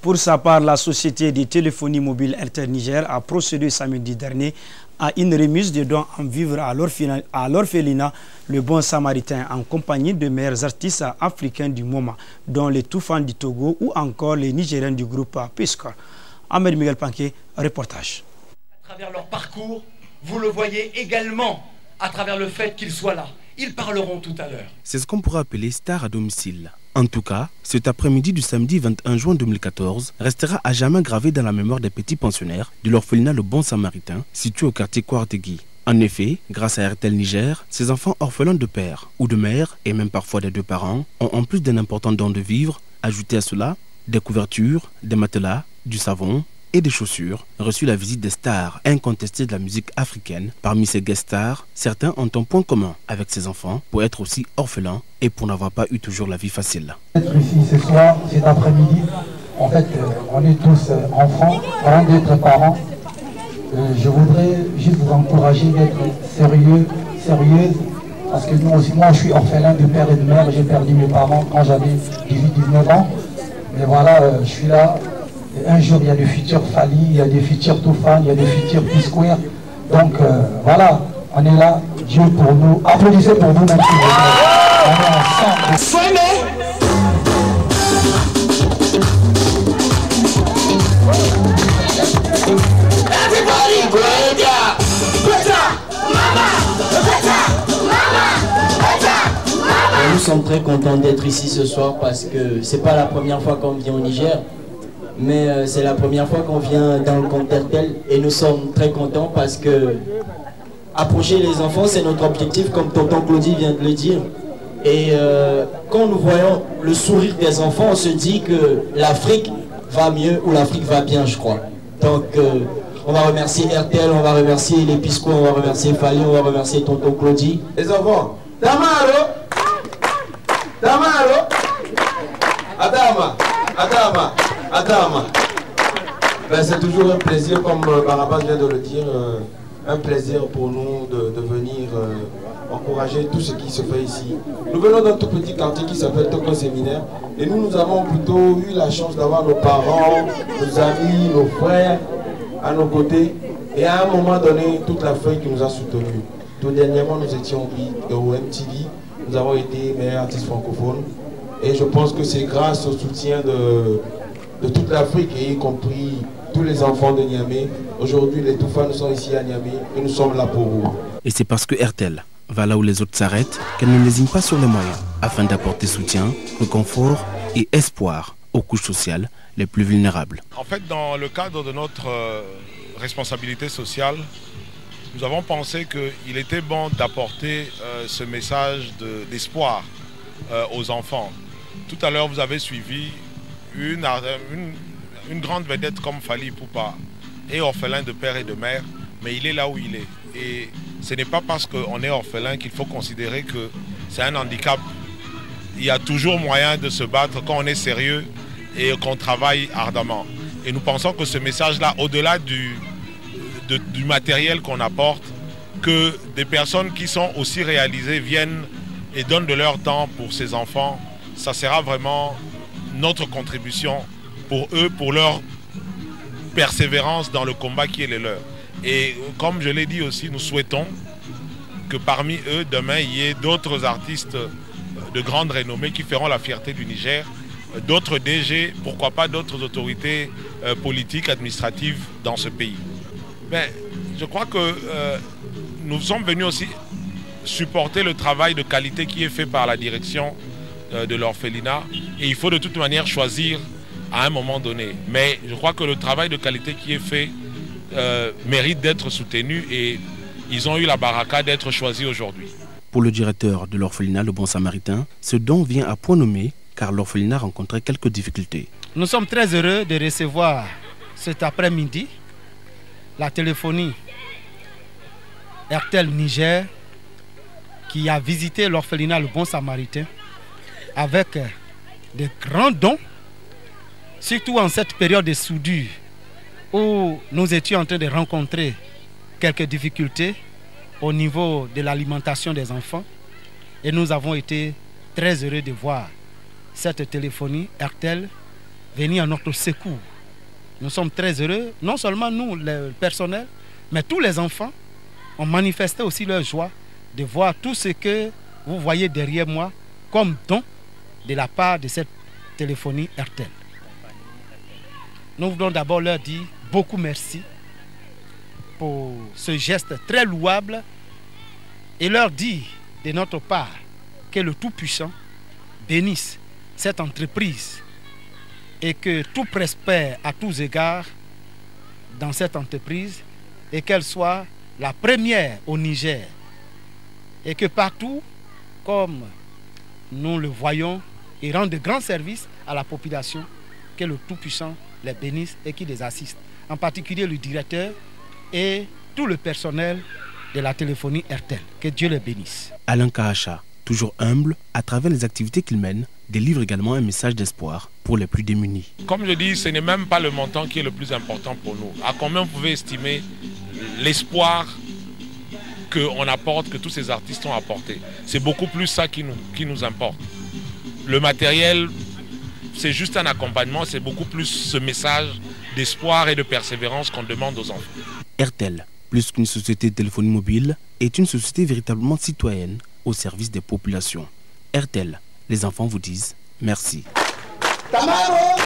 Pour sa part, la société de téléphonie mobile RTL Niger a procédé samedi dernier à une remise de dons en vivre à l'orphelinat Le Bon Samaritain en compagnie de meilleurs artistes africains du moment, dont les Toufans du Togo ou encore les Nigériens du groupe Piscor. Ahmed Miguel Panké, reportage. À travers leur parcours, vous le voyez également à travers le fait qu'ils soient là. Ils parleront tout à l'heure. C'est ce qu'on pourrait appeler star à domicile. En tout cas, cet après-midi du samedi 21 juin 2014 restera à jamais gravé dans la mémoire des petits pensionnaires de l'orphelinat Le Bon Samaritain, situé au quartier Kouartegui. En effet, grâce à RTL Niger, ces enfants orphelins de père ou de mère, et même parfois des deux parents, ont en plus d'un important don de vivre, ajouté à cela des couvertures, des matelas, du savon et des chaussures, reçu la visite des stars incontestées de la musique africaine. Parmi ces guest stars, certains ont un point commun avec ces enfants pour être aussi orphelins et pour n'avoir pas eu toujours la vie facile. Être ici ce soir, cet après-midi, en fait, on est tous enfants, avant d'être parents. Je voudrais juste vous encourager d'être sérieuse, parce que moi je suis orphelin de père et de mère. J'ai perdu mes parents quand j'avais 18-19 ans. Mais voilà, je suis là. Et un jour, il y a des futurs Fali, il y a des futurs Toufan, il y a des futurs Piscor. Donc voilà, on est là. Dieu pour nous. Applaudissez pour nous, merci. On est ensemble. Nous sommes très contents d'être ici ce soir parce que c'est pas la première fois qu'on vient au Niger, mais c'est la première fois qu'on vient dans le compte RTL et nous sommes très contents parce que approcher les enfants c'est notre objectif, comme tonton Claudie vient de le dire. Et quand nous voyons le sourire des enfants, on se dit que l'Afrique va mieux ou l'Afrique va bien, je crois. Donc on va remercier RTL, on va remercier les Piscor, on va remercier Fali, on va remercier tonton Claudie. Les enfants, Tamaro, Tamaro, Adama, Adama, Adama. Ben, c'est toujours un plaisir, comme Barabas vient de le dire, un plaisir pour nous de venir encourager tout ce qui se fait ici. Nous venons d'un tout petit quartier qui s'appelle Toko Séminaire et nous avons plutôt eu la chance d'avoir nos parents, nos amis, nos frères à nos côtés et à un moment donné toute l'Afrique qui nous a soutenus. Tout dernièrement nous étions au MTV, nous avons été meilleurs artistes francophones et je pense que c'est grâce au soutien de toute l'Afrique et y compris tous les enfants de Niamey. Aujourd'hui les Toufans nous sont ici à Niamey et nous sommes là pour vous. Et c'est parce que RTL va là où les autres s'arrêtent qu'elle ne lésine pas sur les moyens afin d'apporter soutien, réconfort et espoir aux couches sociales les plus vulnérables. En fait, dans le cadre de notre responsabilité sociale, nous avons pensé qu'il était bon d'apporter ce message d'espoir aux enfants. Tout à l'heure, vous avez suivi une grande vedette comme Fali Ipupa est orphelin de père et de mère, mais il est là où il est. Et ce n'est pas parce qu'on est orphelin qu'il faut considérer que c'est un handicap. Il y a toujours moyen de se battre quand on est sérieux et qu'on travaille ardemment. Et nous pensons que ce message-là, au-delà du matériel qu'on apporte, que des personnes qui sont aussi réalisées viennent et donnent de leur temps pour ces enfants, ça sera vraiment notre contribution pour eux, pour leur persévérance dans le combat qui est le leur. Et comme je l'ai dit aussi, nous souhaitons que parmi eux, demain, il y ait d'autres artistes de grande renommée qui feront la fierté du Niger, d'autres DG, pourquoi pas d'autres autorités politiques, administratives dans ce pays. Mais je crois que nous sommes venus aussi supporter le travail de qualité qui est fait par la direction de l'orphelinat et il faut de toute manière choisir à un moment donné. Mais je crois que le travail de qualité qui est fait mérite d'être soutenu et ils ont eu la baraka d'être choisis aujourd'hui. Pour le directeur de l'orphelinat Le Bon Samaritain, ce don vient à point nommé car l'orphelinat rencontrait quelques difficultés. Nous sommes très heureux de recevoir cet après-midi la téléphonie RTL Niger qui a visité l'orphelinat Le Bon Samaritain avec de grands dons, surtout en cette période de soudure où nous étions en train de rencontrer quelques difficultés au niveau de l'alimentation des enfants. Et nous avons été très heureux de voir cette téléphonie RTL venir à notre secours. Nous sommes très heureux, non seulement nous, le personnel, mais tous les enfants ont manifesté aussi leur joie de voir tout ce que vous voyez derrière moi comme don de la part de cette téléphonie RTL. Nous voulons d'abord leur dire beaucoup merci pour ce geste très louable et leur dire de notre part que le Tout-Puissant bénisse cette entreprise et que tout prospère à tous égards dans cette entreprise et qu'elle soit la première au Niger et que partout, comme nous le voyons, ils rendent de grands services à la population, que le Tout-Puissant les bénisse et qu'il les assiste, en particulier le directeur et tout le personnel de la téléphonie RTL. Que Dieu les bénisse. Alain Kahacha, toujours humble, à travers les activités qu'il mène, délivre également un message d'espoir pour les plus démunis. Comme je dis, ce n'est même pas le montant qui est le plus important pour nous. À combien vous pouvez estimer l'espoir qu'on apporte, que tous ces artistes ont apporté? C'est beaucoup plus ça qui nous importe. Le matériel, c'est juste un accompagnement, c'est beaucoup plus ce message d'espoir et de persévérance qu'on demande aux enfants. RTL, plus qu'une société de téléphonie mobile, est une société véritablement citoyenne au service des populations. RTL, les enfants vous disent merci.